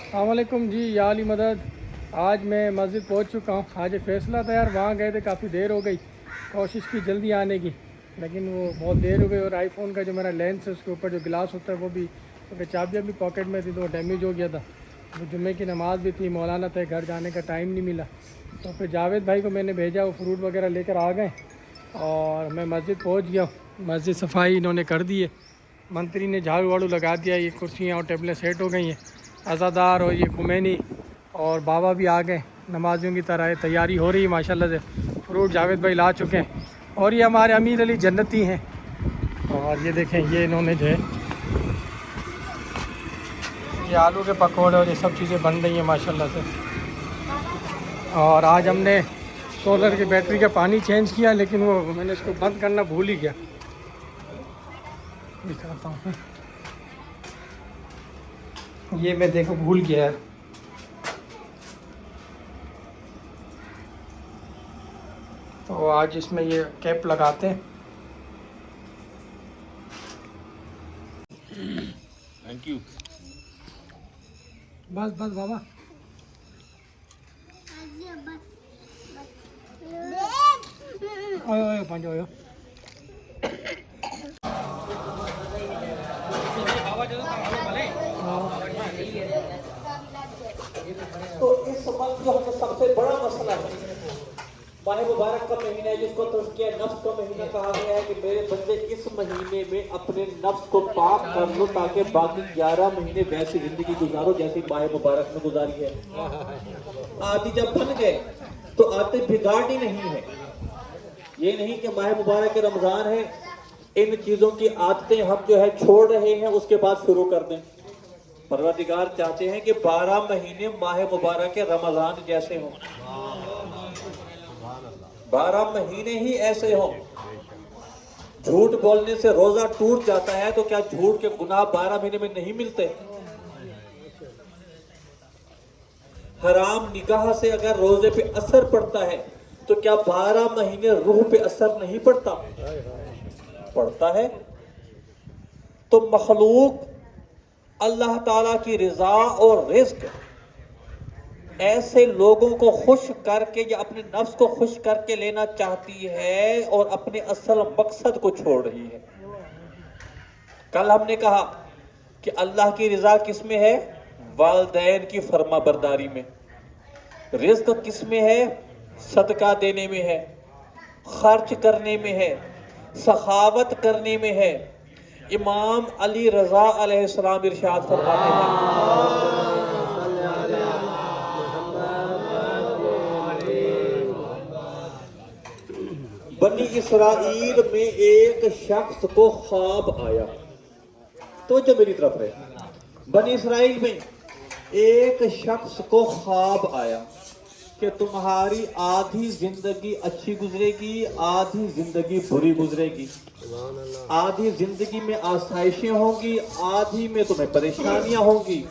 السلام علیکم جی، یا علی مدد۔ آج میں مسجد پہنچ چکا ہوں۔ آج فیصلہ تھا یار، وہاں گئے تھے، کافی دیر ہو گئی، کوشش کی جلدی آنے کی، لیکن وہ بہت دیر ہو گئی۔ اور آئی فون کا جو میرا لینس ہے اس کے اوپر جو گلاس ہوتا ہے وہ بھی، کیونکہ چابیاں بھی پاکٹ میں تھی تو وہ ڈیمیج ہو گیا تھا۔ وہ جمعے کی نماز بھی تھی، مولانا تھے، گھر جانے کا ٹائم نہیں ملا، تو پھر جاوید بھائی کو میں نے بھیجا، وہ فروٹ وغیرہ لے کر آ گئے اور میں مسجد پہنچ گیا ہوں۔ مسجد صفائی انہوں نے کر دی ہے، منتری نے جھاڑو واڑو لگا دیا، یہ کرسیاں اور ٹیبلیں سیٹ ہو گئی ہیں۔ عزادار اور یہ خمینی اور بابا بھی آ گئے نمازیوں کی طرح، تیاری ہو رہی ہے ماشاءاللہ سے۔ فروٹ جاوید بھائی لا چکے ہیں، اور یہ ہمارے امیر علی جنتی ہیں۔ اور یہ دیکھیں، یہ انہوں نے جو ہے یہ آلو کے پکوڑے اور یہ سب چیزیں بن رہی ہیں ماشاءاللہ سے۔ اور آج ہم نے سولر کی بیٹری کا پانی چینج کیا، لیکن وہ میں نے اس کو بند کرنا بھول ہی گیا، دکھاتا ہوں۔ یہ میں دیکھو بھول گیا ہے، تو آج اس میں یہ کیپ لگاتے ہیں۔ Thank you. بس بس بابا، اوے پانچ ہوئے تو اس وقت جو ہمیں سب سے بڑا مسئلہ ہے، ماہ مبارک کا مہینہ ہے جس کو تزکیہ نفس کا مہینہ کہا گیا ہے، کہ میرے بندے اس مہینے میں اپنے نفس کو پاک کر لو تاکہ باقی 11 مہینے ویسی زندگی گزارو جیسی ماہ مبارک میں گزاری ہے۔ آدھی جب بن گئے تو آتے بگاڑنی نہیں ہے، یہ نہیں کہ ماہ مبارک کے رمضان ہے ان چیزوں کی عادتیں ہم جو ہے چھوڑ رہے ہیں اس کے بعد شروع کر دیں۔ پروردگار چاہتے ہیں کہ 12 مہینے ماہ مبارک کے رمضان جیسے ہوں، 12 مہینے ہی ایسے ہوں۔ جھوٹ بولنے سے روزہ ٹوٹ جاتا ہے تو کیا جھوٹ کے گناہ 12 مہینے میں نہیں ملتے؟ حرام نگاہ سے اگر روزے پہ اثر پڑتا ہے تو کیا 12 مہینے روح پہ اثر نہیں پڑتا؟ پڑتا ہے۔ تو مخلوق اللہ تعالیٰ کی رضا اور رزق ایسے لوگوں کو خوش کر کے یا اپنے نفس کو خوش کر کے لینا چاہتی ہے اور اپنے اصل مقصد کو چھوڑ رہی ہے۔ کل ہم نے کہا کہ اللہ کی رضا کس میں ہے؟ والدین کی فرما برداری میں۔ رزق کس میں ہے؟ صدقہ دینے میں ہے، خرچ کرنے میں ہے، سخاوت کرنے میں ہے۔ امام علی رضا علیہ السلام ارشاد فرماتے ہیں، بنی اسرائیل میں ایک شخص کو خواب آیا، تو جو میری طرف ہے، بنی اسرائیل میں ایک شخص کو خواب آیا کہ تمہاری آدھی زندگی اچھی گزرے گی، آدھی زندگی بری گزرے گی، آدھی زندگی میں آسائشیں ہوں گی، آدھی میں تمہیں پریشانیاں ہوں گی۔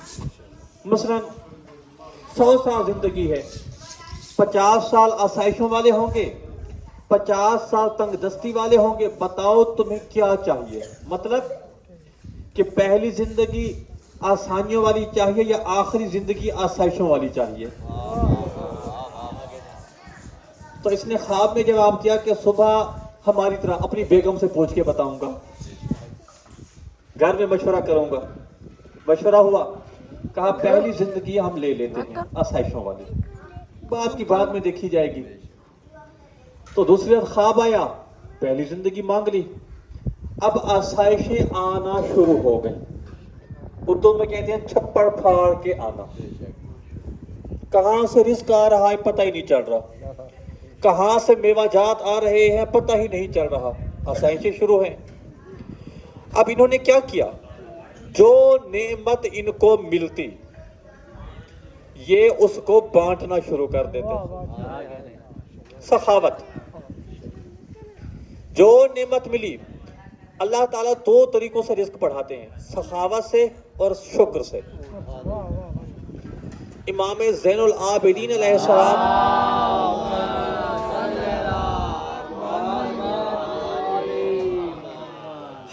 مثلا 100 سال زندگی ہے، 50 سال آسائشوں والے ہوں گے، 50 سال تنگ دستی والے ہوں گے۔ بتاؤ تمہیں کیا چاہیے؟ مطلب کہ پہلی زندگی آسانیوں والی چاہیے یا آخری زندگی آسائشوں والی چاہیے؟ تو اس نے خواب میں جواب دیا کہ صبح ہماری طرح اپنی بیگم سے پوچھ کے بتاؤں گا، گھر میں مشورہ کروں گا۔ مشورہ ہوا، کہا پہلی زندگی ہم لے لیتے ہیں آسائشوں والی، بعد کی بعد میں دیکھی جائے گی۔ تو دوسری رات خواب آیا، پہلی زندگی مانگ لی، اب آسائشیں آنا شروع ہو گئیں۔ اردو میں کہتے ہیں چھپڑ پھاڑ کے آنا، کہاں سے رزق آ رہا ہے پتہ ہی نہیں چل رہا، کہاں سے میوہ جات آ رہے ہیں پتہ ہی نہیں چل رہا، آسائشیں شروع ہیں۔ اب انہوں نے کیا کیا؟ جو نعمت ان کو ملتی یہ اس کو بانٹنا شروع کر دیتے۔ سخاوت، جو نعمت ملی، اللہ تعالیٰ 2 طریقوں سے رزق بڑھاتے ہیں، سخاوت سے اور شکر سے۔ امام زین العابدین علیہ السلام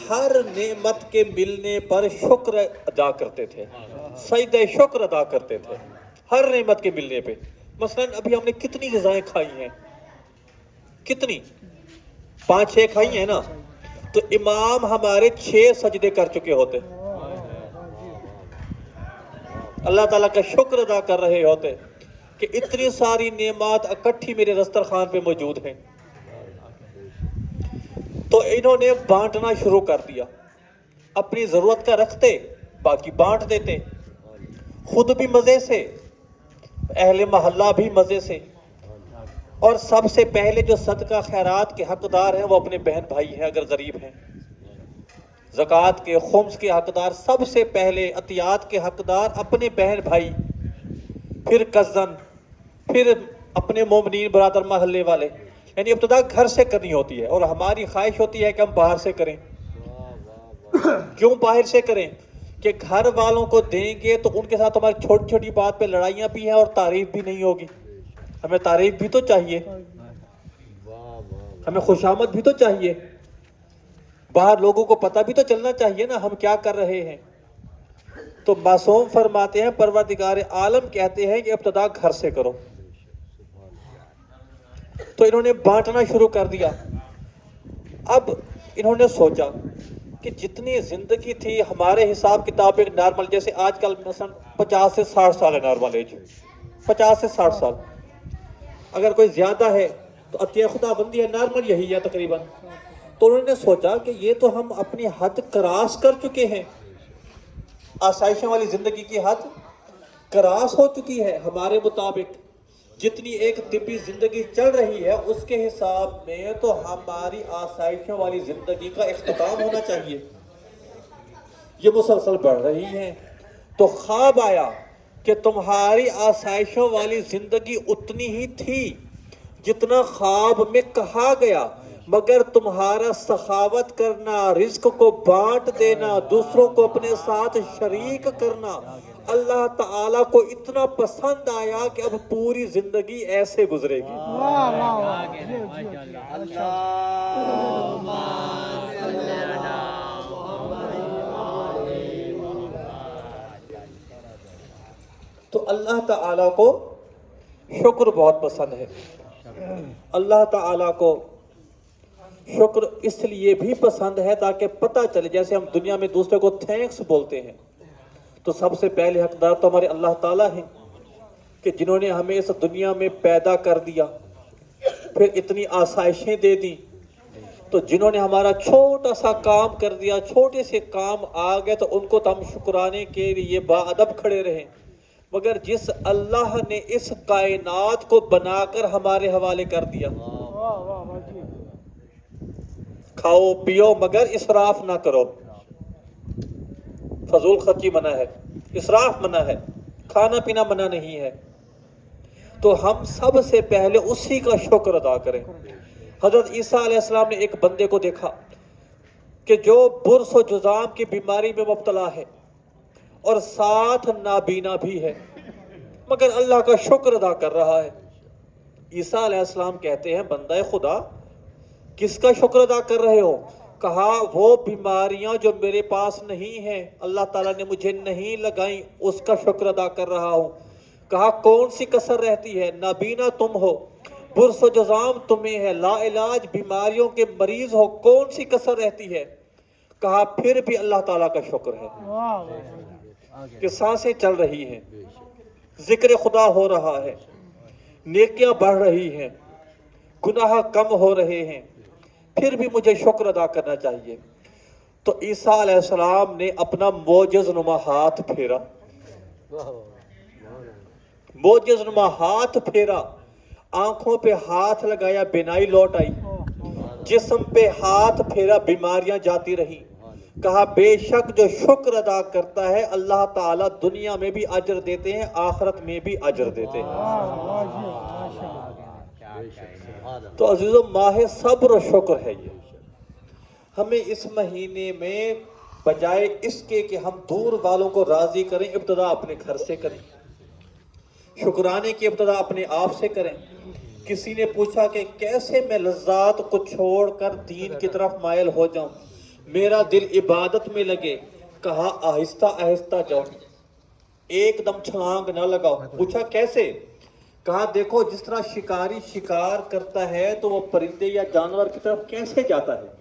ہر نعمت کے ملنے پر شکر ادا کرتے تھے۔ सजदे शुक्र अदा करते थे हर नेमत के मिलने पे। मसलन अभी हमने कितनी ग़िज़ाएं खाई हैं, कितनी 5-6 खाई हैं ना, तो इमाम हमारे 6 सजदे कर चुके होते, अल्लाह ताला का शुक्र अदा कर रहे होते कि इतनी सारी नेमत इकट्ठी मेरे दस्तरखान पे मौजूद हैं। तो इन्होंने बांटना शुरू कर दिया, अपनी ज़रूरत का रखते, बाकी बांट देते, खुद भी मज़े से, अहले महल्ला भी मज़े से। और सबसे पहले जो सदका खैरात के हकदार हैं वो अपने बहन भाई हैं, अगर गरीब हैं। ज़कात के, खुम्स के हकदार सबसे पहले, अतियात के हकदार अपने बहन भाई, फिर कज़न, फिर अपने मोमिनीन बरादर महल्ले वाले। यानी इब्तिदा घर से करनी होती है। और हमारी ख्वाहिश होती है कि हम बाहर से करें। क्यों बाहर से करें? कि घर वालों को देंगे तो उनके साथ हमारी छोटी छोटी बात पे लड़ाइयाँ भी हैं और तारीफ भी नहीं होगी। हमें तारीफ भी तो चाहिए, हमें खुशामद भी तो चाहिए, बाहर लोगों को पता भी तो चलना चाहिए ना हम क्या कर रहे हैं। तो मासूम फरमाते हैं, परवरदिगार आलम कहते हैं कि इब्तिदा घर से करो। तो इन्होंने बांटना शुरू कर दिया। अब इन्होंने सोचा कि जितनी जिंदगी थी हमारे हिसाब किताब एक नॉर्मल, जैसे आजकल मसलन 50 से 60 साल है नॉर्मल एज, 50 से 60 साल। अगर कोई ज्यादा है तो अतिया खुदाबंदी है, नॉर्मल यही है तकरीबन। तो उन्होंने सोचा कि ये तो हम अपनी हद क्रॉस कर चुके हैं, आसाइशों वाली जिंदगी की हद क्रॉस हो चुकी है। हमारे मुताबिक जितनी एक तिब्बी जिंदगी चल रही है उसके हिसाब में तो हमारी आसाइशों वाली जिंदगी का इख्तिताम होना चाहिए। ये मुसलसल बढ़ रही है। तो ख्वाब आया कि तुम्हारी आसाइशों वाली जिंदगी उतनी ही थी जितना ख्वाब में कहा गया, मगर तुम्हारा सखावत करना, रिज्क को बांट देना, दूसरों को अपने साथ शरीक करना अल्लाह ताला को इतना पसंद आया कि अब पूरी जिंदगी ऐसे गुजरेगी। तो अल्लाह ताला को शुक्र बहुत पसंद है। अल्लाह ताला को शुक्र इसलिए भी पसंद है ताकि पता चले, जैसे हम दुनिया में दूसरे को थैंक्स बोलते हैं, तो सबसे पहले हकदार तो हमारे अल्लाह ताला हैं कि जिन्होंने हमें इस दुनिया में पैदा कर दिया, फिर इतनी आसाइशें दे दी। तो जिन्होंने हमारा छोटा सा काम कर दिया, छोटे से काम आ गए, तो उनको तो हम शुक्राने के लिए बाअदब खड़े रहे। मगर जिस अल्लाह ने इस कायनात को बनाकर हमारे हवाले कर दिया, खाओ पियो मगर इसराफ ना करो, फजूल खर्ची मना है, इसराफ मना है, खाना पीना मना नहीं है। तो हम सब से पहले उसी का शुक्र अदा करें। हजरत ईसा अलैहिस्सलाम ने एक बंदे को देखा कि जो बुर्स और जुजाम की बीमारी में मुब्तला है और साथ नाबीना भी है, मगर अल्लाह का शुक्र अदा कर रहा है। ईसा अलैहिस्सलाम कहते हैं, बंदा खुदा किसका शुक्र अदा कर रहे हो? कहा, वो बीमारियां जो मेरे पास नहीं हैं, अल्लाह ताला ने मुझे नहीं लगाई, उसका शुक्र अदा कर रहा हूँ। कहा, कौन सी कसर रहती है? नाबीना तुम हो, बुर्स व जज़ाम तुम्हें है, लाइलाज बीमारियों के मरीज हो, कौन सी कसर रहती है? कहा, फिर भी अल्लाह ताला का शुक्र है कि सांसें चल रही हैं, जिक्र खुदा हो रहा है, नेकियां बढ़ रही हैं, गुनाह कम हो रहे हैं, फिर भी मुझे शुक्र अदा करना चाहिए। तो ईसा अलैहिस्सलाम ने अपना मोजज़ नुमा हाथ फेरा, मोजज़ नुमा हाथ फेरा, आंखों पे हाथ लगाया, बिनाई लौट आई, जिस्म पे हाथ फेरा, बीमारियां जाती रही। कहा, बेशक जो शुक्र अदा करता है अल्लाह ताला दुनिया में भी अजर देते हैं, आखिरत में भी अजर देते हैं। तो अजीजों, माह सब्र और शुक्र है ये। हमें इस महीने में बजाय इसके कि हम दूर वालों को राजी करें, इब्तिदा अपने घर से करें, शुक्राने की इब्तिदा अपने आप से करें। किसी ने पूछा कि कैसे मैं लज्जात को छोड़कर दीन की तरफ मायल हो जाऊं, मेरा दिल इबादत में लगे। कहा, आहिस्ता आहिस्ता जाओ, एकदम छलांग न लगाओ। पूछा कैसे? कहा देखो जिस तरह शिकारी शिकार करता है तो वो परिंदे या जानवर की तरफ कैसे जाता है,